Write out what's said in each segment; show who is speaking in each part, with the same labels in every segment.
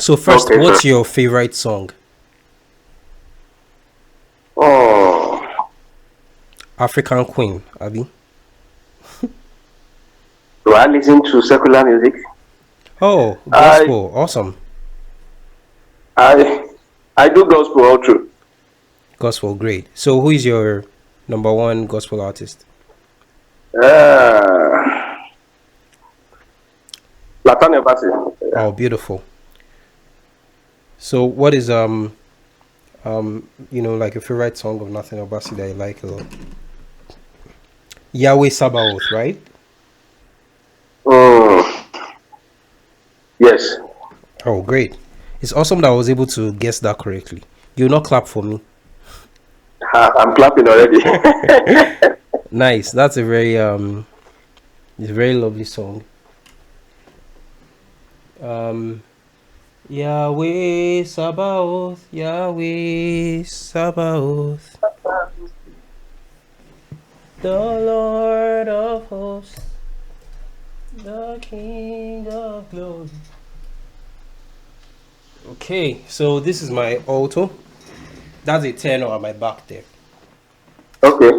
Speaker 1: So first,
Speaker 2: Okay, sir.
Speaker 1: what's your favorite song?
Speaker 2: Oh,
Speaker 1: African Queen, Abby.
Speaker 2: do I listen to secular music?
Speaker 1: Oh,
Speaker 2: I
Speaker 1: gospel, awesome.
Speaker 2: I I do gospel all through.
Speaker 1: Gospel, great. So who is your number one gospel artist?
Speaker 2: Uh, Latanya Basi.
Speaker 1: Oh, beautiful. So what is like a favorite song of Nothing Obasi that you like a lot? Yahweh Sabaoth, right?
Speaker 2: Mm, yes.
Speaker 1: Oh, great. It's awesome that I was able to guess that correctly. You'll not clap for me.
Speaker 2: I'm clapping already.
Speaker 1: Nice. That's a very lovely song. Um Yahweh Sabaoth, Yahweh Sabaoth, the Lord of hosts, the King of glory. Okay, so this is my alto. That's a tenor on my back there.
Speaker 2: Okay.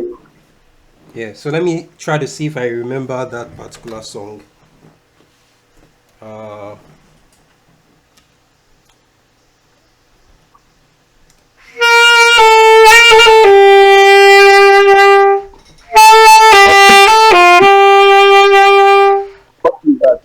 Speaker 1: Yeah, so let me try to see if I remember that particular song. Uh,
Speaker 2: What is that?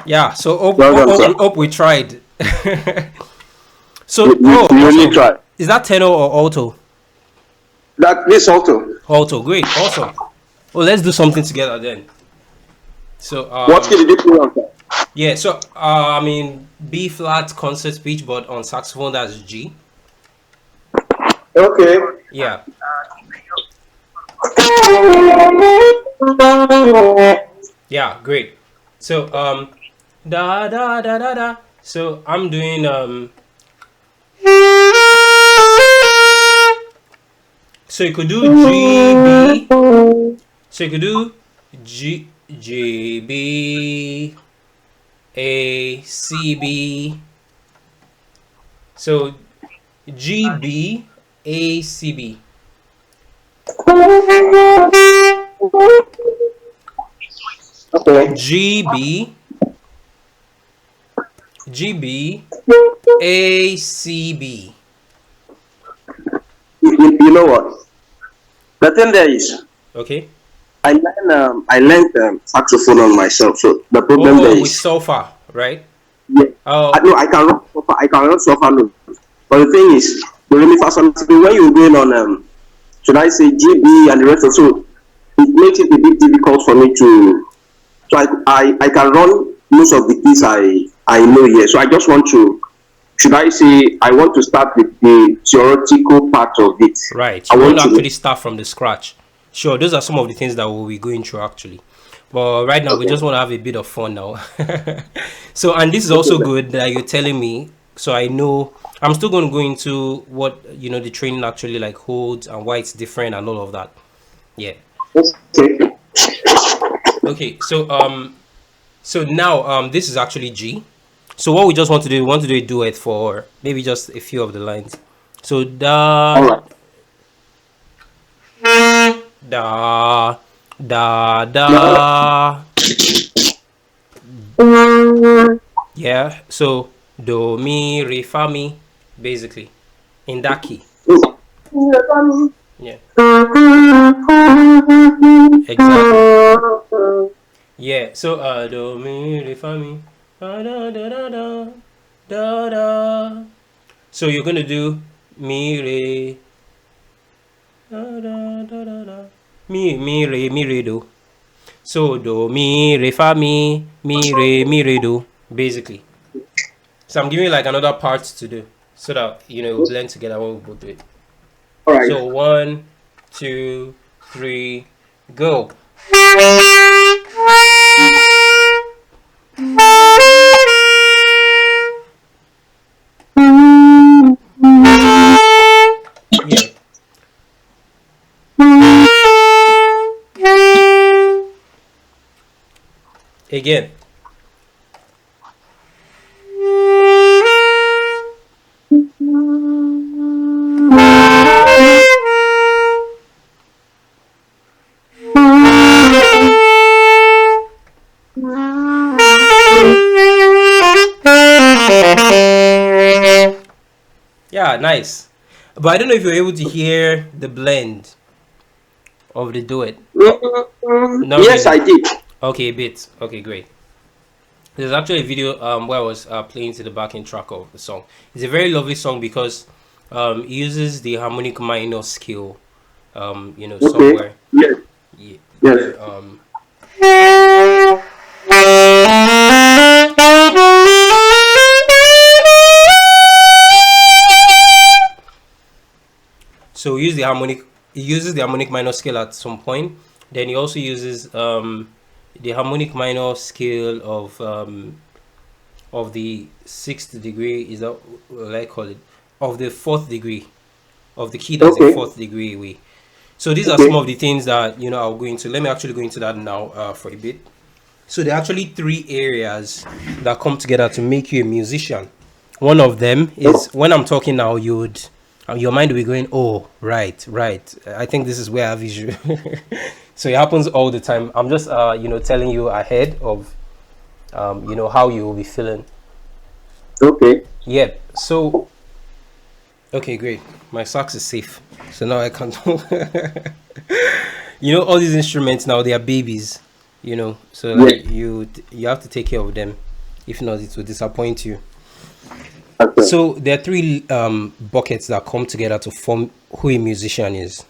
Speaker 1: yeah, so
Speaker 2: Well done, sir.
Speaker 1: hope we tried.
Speaker 2: You,
Speaker 1: So,
Speaker 2: you,
Speaker 1: oh,
Speaker 2: you really
Speaker 1: awesome.
Speaker 2: try.
Speaker 1: Is that tenor or alto?
Speaker 2: This also.
Speaker 1: Alto, great, awesome. Well, let's do something together then. So,
Speaker 2: What key did you play on, sir?
Speaker 1: yeah, so I mean B flat concert pitch, but on saxophone that's G.
Speaker 2: Okay.
Speaker 1: Yeah, yeah, great. So da da da da da. So I'm doing So you could do G B. So you could do G B A C B. So G B A C B.
Speaker 2: Okay.
Speaker 1: G B G B A C B.
Speaker 2: You know what? The thing there is,
Speaker 1: Okay.
Speaker 2: I learned saxophone on myself. So the problem there
Speaker 1: Oh, with
Speaker 2: is,
Speaker 1: sofa, right?
Speaker 2: yeah,
Speaker 1: Oh,
Speaker 2: no, I can run sofa note. But the thing is, the really fast one, when you're going on, should I say GB and the rest of so, it makes it a bit difficult for me to. So I can run most of the keys I know here. So I just want to. Should I say I want to start with the theoretical part of it?
Speaker 1: right.
Speaker 2: I
Speaker 1: You want
Speaker 2: want
Speaker 1: to
Speaker 2: to.
Speaker 1: actually start from the scratch. Sure, those are some of the things that we'll be going through actually. But right now, we
Speaker 2: Okay.
Speaker 1: just want to have a bit of fun now. So, and this is
Speaker 2: Okay.
Speaker 1: also good that you're telling me. So I know I'm still going to go into what the training actually like holds and why it's different and all of that. Yeah.
Speaker 2: Okay.
Speaker 1: Okay. So now this is actually G. So what we just want to do, we want to do a duet for maybe just a few of the lines. So
Speaker 2: All
Speaker 1: da
Speaker 2: right.
Speaker 1: da da
Speaker 2: No.
Speaker 1: da. Yeah. So do mi re fa mi, basically in that key. Yeah. Exactly. Yeah. So do mi re fa mi da da da da da da da. So you're gonna do mi re da da da da da mi re do. So do mi re fa mi re do, basically. So I'm giving you like another part to do so that we'll blend together when we both do it.
Speaker 2: All right.
Speaker 1: So 1, 2, 3, go. Yeah. Again. Yeah, nice. But I don't know if you're able to hear the blend of the duet. Not
Speaker 2: Yes, I
Speaker 1: really.
Speaker 2: did.
Speaker 1: Okay, a bit. Okay, great. There's actually a video where I was playing to the backing track of the song. It's a very lovely song because it uses the harmonic minor scale,
Speaker 2: Okay.
Speaker 1: somewhere.
Speaker 2: Yes.
Speaker 1: Yeah,
Speaker 2: Yes.
Speaker 1: where so he uses the harmonic minor scale at some point. Then he also uses the harmonic minor scale of the sixth degree, is that what I call it? Of the fourth degree. Of the key that's a
Speaker 2: Okay.
Speaker 1: fourth degree away. So these are some
Speaker 2: Okay.
Speaker 1: of the things that I'll go into. Let me actually go into that now for a bit. So there are actually three areas that come together to make you a musician. One of them is when I'm talking now, your mind will be going, oh, right, right. I think this is where I have issue. So it happens all the time. I'm just telling you ahead of how you will be feeling.
Speaker 2: Okay.
Speaker 1: Yeah. So okay, great. My sax is safe. So now I can all these instruments now, they are babies, so like
Speaker 2: Yes.
Speaker 1: you have to take care of them. If not, it will disappoint you.
Speaker 2: Okay.
Speaker 1: So there are three buckets that come together to form who a musician is.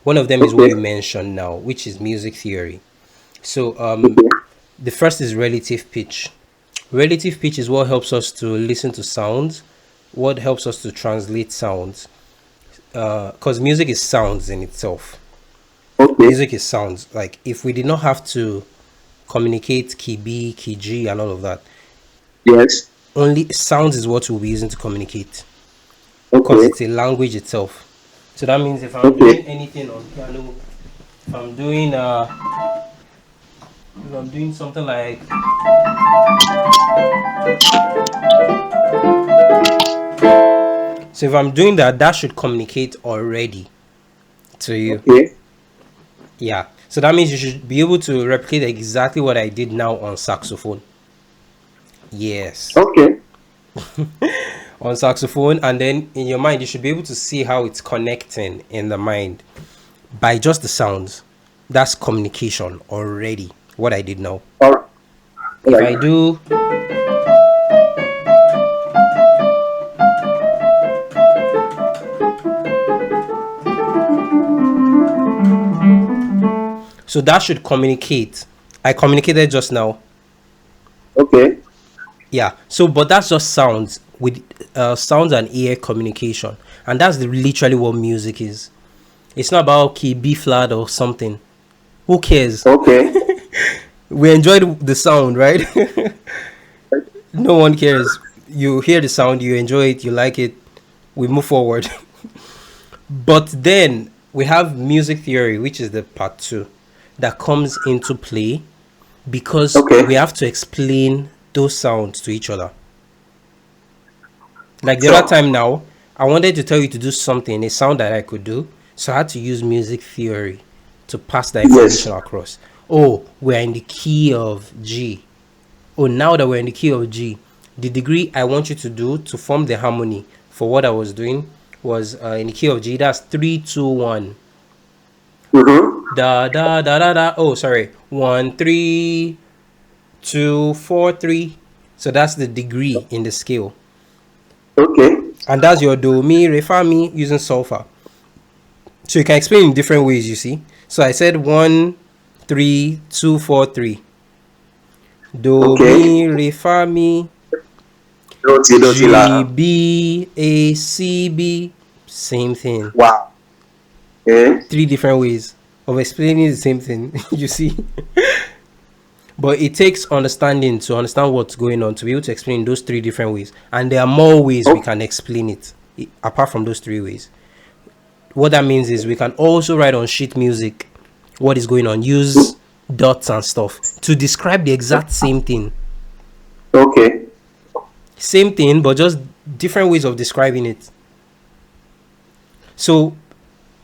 Speaker 1: One of them is what
Speaker 2: Okay.
Speaker 1: you mentioned now, which is music theory. So
Speaker 2: Okay.
Speaker 1: the first is relative pitch. Relative pitch is what helps us to listen to sounds, what helps us to translate sounds, because music is sounds in itself.
Speaker 2: Okay.
Speaker 1: Music is sounds. Like if we did not have to communicate key B, key G, and all of that,
Speaker 2: Yes.
Speaker 1: only sounds is what we'll be using to communicate, because
Speaker 2: Okay.
Speaker 1: it's a language itself. So that means if I'm
Speaker 2: Okay.
Speaker 1: doing anything on piano, if I'm doing something like, so if I'm doing that, that should communicate already to you.
Speaker 2: Okay.
Speaker 1: Yeah. So that means you should be able to replicate exactly what I did now on saxophone. Yes.
Speaker 2: Okay.
Speaker 1: On saxophone, and then in your mind you should be able to see how it's connecting in the mind by just the sounds. That's communication already, what I did now.
Speaker 2: All right. All
Speaker 1: If I
Speaker 2: right.
Speaker 1: do, so that should communicate. I communicated just now.
Speaker 2: Okay.
Speaker 1: Yeah. So but that's just sounds, with sounds and ear communication, and that's literally what music is. It's not about key B flat or something. Who cares?
Speaker 2: Okay.
Speaker 1: We enjoyed the sound, right? No one cares. You hear the sound, you enjoy it, you like it, we move forward. But then we have music theory, which is the part two that comes into play because
Speaker 2: Okay.
Speaker 1: we have to explain those sounds to each other. Like the other
Speaker 2: Sure.
Speaker 1: time now, I wanted to tell you to do something, a sound that I could do. So I had to use music theory to pass the information
Speaker 2: Yes.
Speaker 1: across. Oh, we're in the key of G. Oh, now that we're in the key of G, the degree I want you to do to form the harmony for what I was doing was in the key of G. That's 3 2 1.
Speaker 2: Mm-hmm.
Speaker 1: Da da da da da. Oh, sorry. 1 3 2 4 3. So that's the degree in the scale,
Speaker 2: Okay.
Speaker 1: and that's your do mi re fa mi using solfa. So you can explain in different ways. You see. So I said 1 3 2 4 3. Do
Speaker 2: Okay.
Speaker 1: mi re fa mi
Speaker 2: Doti
Speaker 1: G
Speaker 2: la.
Speaker 1: B A C B. Same thing.
Speaker 2: Wow. Okay.
Speaker 1: 3 different ways of explaining the same thing. You see. But it takes understanding to understand what's going on to be able to explain those 3 different ways. And there are more ways we
Speaker 2: Oh,
Speaker 1: can explain it apart from those 3 ways. What that means is we can also write on sheet music what is going on, use dots and stuff to describe the exact same thing.
Speaker 2: okay.
Speaker 1: Same thing, but just different ways of describing it. So,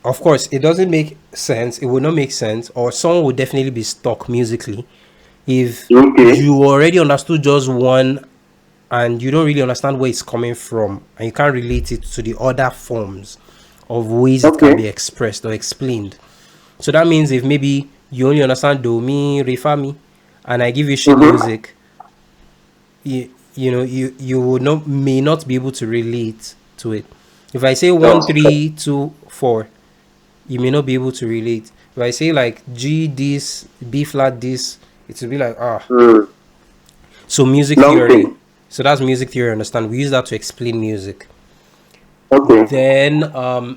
Speaker 1: of course, it doesn't make sense. It would not make sense, or someone would definitely be stuck musically if
Speaker 2: Okay.
Speaker 1: you already understood just one and you don't really understand where it's coming from and you can't relate it to the other forms of ways it can be
Speaker 2: Okay.
Speaker 1: expressed or explained. So that means if maybe you only understand do mi re fa mi and I give you sheet
Speaker 2: Mm-hmm.
Speaker 1: music, you would not may not be able to relate to it. If I say
Speaker 2: Sure.
Speaker 1: 1 3 2 4, you may not be able to relate. If I say like G this, B flat this, it will be like ah.
Speaker 2: Mm.
Speaker 1: So music
Speaker 2: Long
Speaker 1: theory.
Speaker 2: thing.
Speaker 1: So that's music theory. Understand? We use that to explain music.
Speaker 2: Okay.
Speaker 1: Then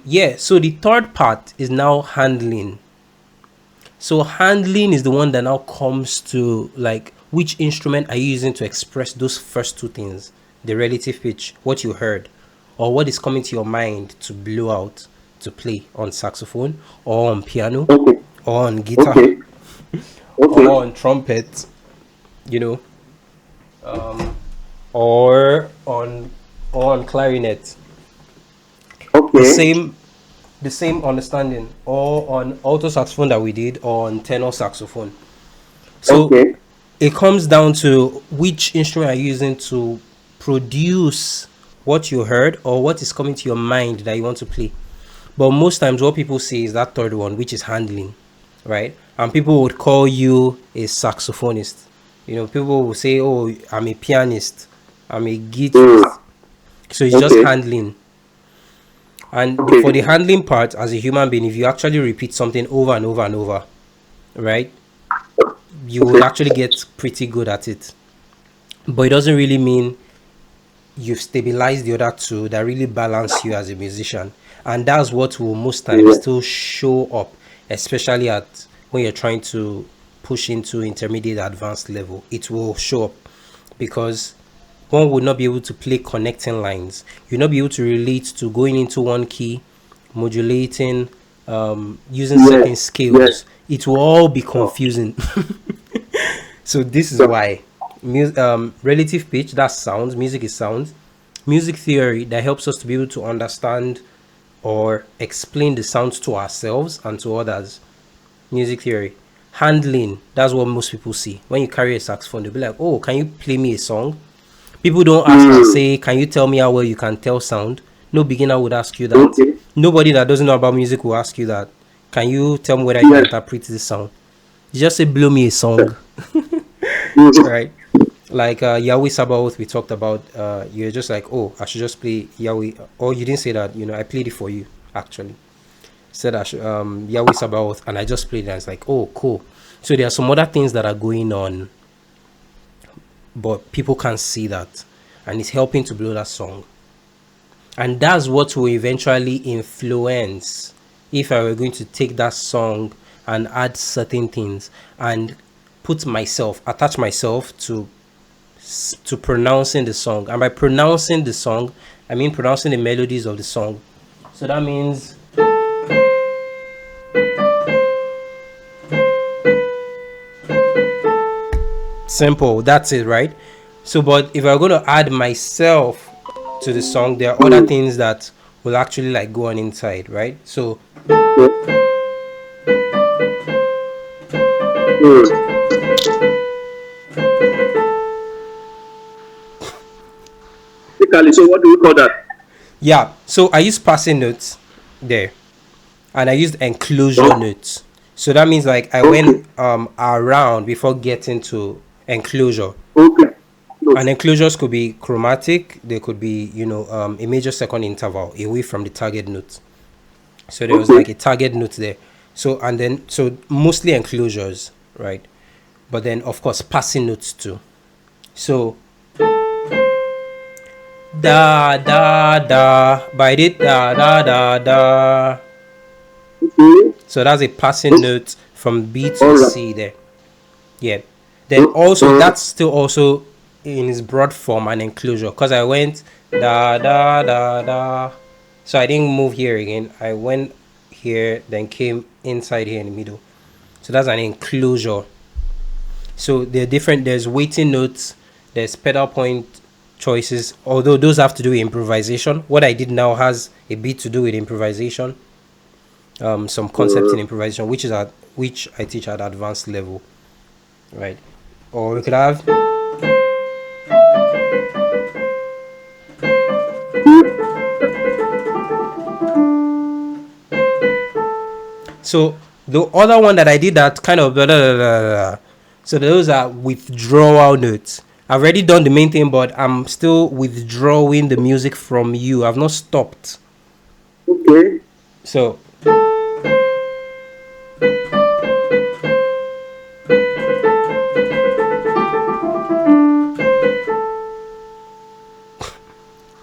Speaker 1: yeah. So the third part is now handling. So handling is the one that now comes to like which instrument are you using to express those first 2 things, the relative pitch, what you heard, or what is coming to your mind to blow out to play on saxophone or on piano
Speaker 2: Okay.
Speaker 1: or on guitar
Speaker 2: Okay. Okay.
Speaker 1: or on trumpet, you know, or on clarinet. The
Speaker 2: Okay.
Speaker 1: same the same understanding, or on alto saxophone that we did, or on tenor saxophone. So
Speaker 2: Okay.
Speaker 1: it comes down to which instrument are you using to produce what you heard or what is coming to your mind that you want to play. But most times, what people say is that third one, which is handling, right? And people would call you a saxophonist. People will say, "Oh, I'm a pianist, I'm a
Speaker 2: Mm.
Speaker 1: guitarist." So it's just
Speaker 2: Okay.
Speaker 1: handling. And for the
Speaker 2: Okay.
Speaker 1: handling part, as a human being, if you actually repeat something over and over and over, right, you would
Speaker 2: Okay.
Speaker 1: actually get pretty good at it. But it doesn't really mean you've stabilized the other two that really balance you as a musician. And that's what will most times
Speaker 2: Yeah.
Speaker 1: still show up, especially at when you're trying to push into intermediate advanced level. It will show up because one would not be able to play connecting lines. You'll not be able to relate to going into one key, modulating, using certain
Speaker 2: Yes. Yes.
Speaker 1: scales. It will all be
Speaker 2: Sure.
Speaker 1: confusing. So this is
Speaker 2: Sure.
Speaker 1: why relative pitch, that's sounds, music is sounds. Music theory that helps us to be able to understand or explain the sounds to ourselves and to others. Music theory. Handling, that's what most people see. When you carry a saxophone, they'll be like, "Oh, can you play me a song?" People don't ask and
Speaker 2: Mm.
Speaker 1: say, "Can you tell me how well you can tell sound?" No beginner would ask you that.
Speaker 2: Okay.
Speaker 1: Nobody that doesn't know about music will ask you that. "Can you tell me whether I can
Speaker 2: Yes.
Speaker 1: interpret this sound?" You just say, "Blow me a song."
Speaker 2: Mm.
Speaker 1: Right? Like Yahweh Sabaoth, we talked about. You're just like, "Oh, I should just play Yahweh," or you didn't say that. I played it for you. Actually, said I should Yahweh Sabaoth, and I just played it. And it's like, "Oh, cool." So there are some other things that are going on, but people can't see that, and it's helping to blow that song. And that's what will eventually influence if I were going to take that song and add certain things and attach myself to pronouncing the song. And by pronouncing the song, I mean pronouncing the melodies of the song. So that means simple. That's it, right? So, but if I'm going to add myself to the song, there are other things that will actually like go on inside, right? So
Speaker 2: Okay. Mm. Typically, so what do we call that?
Speaker 1: yeah, so I use passing notes there, and I used enclosure
Speaker 2: Oh,
Speaker 1: notes. So that means like I went
Speaker 2: okay.
Speaker 1: around before getting to enclosure.
Speaker 2: Okay. Good.
Speaker 1: And enclosures could be chromatic. They could be, a major second interval away from the target note. So there was like
Speaker 2: Okay.
Speaker 1: a target note there. So mostly enclosures, right? But then of course passing notes too. So da da da by it da da da da.
Speaker 2: Okay.
Speaker 1: So that's a passing
Speaker 2: Oh,
Speaker 1: note from B to
Speaker 2: all right.
Speaker 1: C there. Yeah. Then also that's still also in its broad form an enclosure because I went da da da da. So I didn't move here again. I went here, then came inside here in the middle. So that's an enclosure. So there are different. There's waiting notes. There's pedal point choices. Although those have to do with improvisation. What I did now has a bit to do with improvisation. Some concepts in improvisation, which I teach at advanced level, right? Or we could have. So the other one that I did that kind of blah, blah, blah, blah, blah. So those are withdrawal notes. I've already done the main thing, but I'm still withdrawing the music from you. I've not stopped.
Speaker 2: Okay.
Speaker 1: So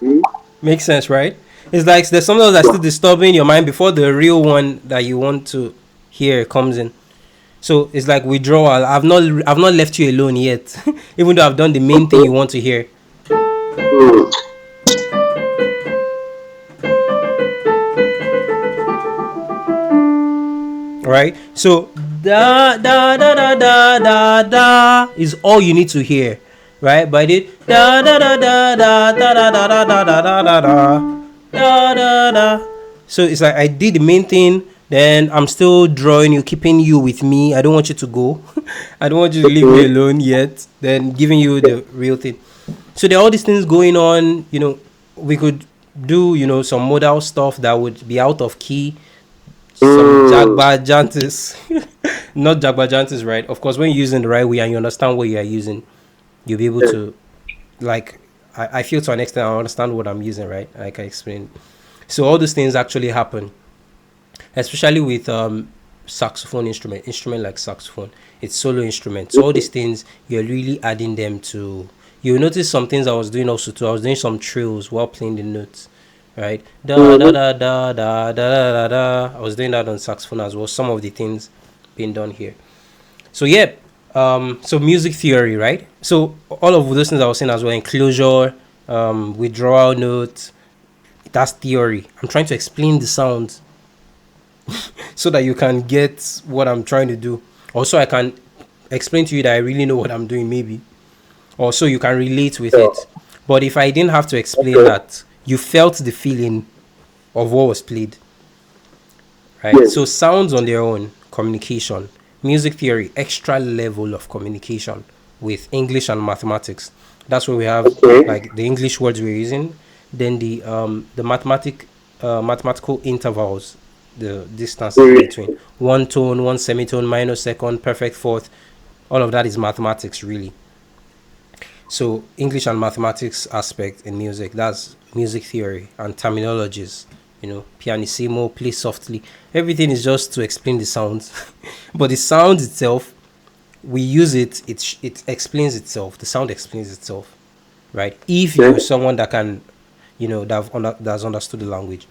Speaker 2: Mm.
Speaker 1: makes sense, right? It's like there's something that's still
Speaker 2: Yeah.
Speaker 1: disturbing your mind before the real one that you want to hear comes in. So it's like withdrawal. I've not left you alone yet, even though I've done the main thing
Speaker 2: Okay.
Speaker 1: you want to hear.
Speaker 2: Mm.
Speaker 1: Right? So da da da da da da da is all you need to hear, right? But it da da da da da da da da da da da da da da da da. So it's like I did the main thing, then I'm still drawing you, keeping you with me. I don't want you to go. I don't want you to leave me
Speaker 2: Okay.
Speaker 1: alone yet. Then giving you the real thing. So there are all these things going on. We could do some modal stuff that would be out of key, some
Speaker 2: Mm.
Speaker 1: jagbajantis, not jagbajantis, right? Of course, when you're using the right way and you understand what you are using, you'll be able
Speaker 2: Yeah.
Speaker 1: to, like, I feel to an extent I understand what I'm using, right? Like I explained. So all these things actually happen, especially with saxophone instrument like saxophone. It's solo instrument. So all these things you're really adding them to. You'll notice some things I was doing also too. I was doing some trills while playing the notes, right? Da da
Speaker 2: Mm.
Speaker 1: da da da da da da. I was doing that on saxophone as well. Some of the things being done here. So yeah, so music theory, right? So all of those things I was saying as well, enclosure, withdrawal notes, that's theory. I'm trying to explain the sounds so that you can get what I'm trying to do. Also, I can explain to you that I really know what I'm doing, maybe. Also, you can relate with
Speaker 2: Yeah.
Speaker 1: it. But if I didn't have to explain
Speaker 2: Okay.
Speaker 1: that, you felt the feeling of what was played, right? So
Speaker 2: Yes.
Speaker 1: sounds on their own, communication, music theory, extra level of communication with English and mathematics. That's where we have
Speaker 2: Okay.
Speaker 1: like the English words we're using, then the mathematical intervals, the distances in
Speaker 2: Mm.
Speaker 1: between one tone, one semitone, minor second, perfect fourth. All of that is mathematics, really. So English and mathematics aspect in music, that's music theory and terminologies, pianissimo, play softly. Everything is just to explain the sounds. But the sound itself, we use it explains itself. The sound explains itself, right? If you're
Speaker 2: Okay.
Speaker 1: someone that can, that's understood the language.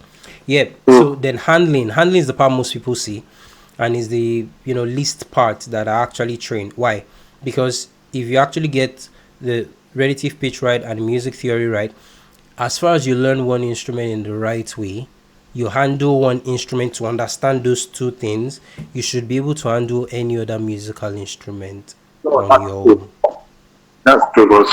Speaker 1: Yeah. So
Speaker 2: Mm.
Speaker 1: then handling is the part most people see, and is the least part that are actually trained. Why? Because if you actually get the relative pitch right and music theory right, as far as you learn one instrument in the right way, you handle one instrument to understand those two things, you should be able to handle any other musical instrument
Speaker 2: No,
Speaker 1: on
Speaker 2: that's
Speaker 1: your
Speaker 2: true.
Speaker 1: own.
Speaker 2: That's true, boss.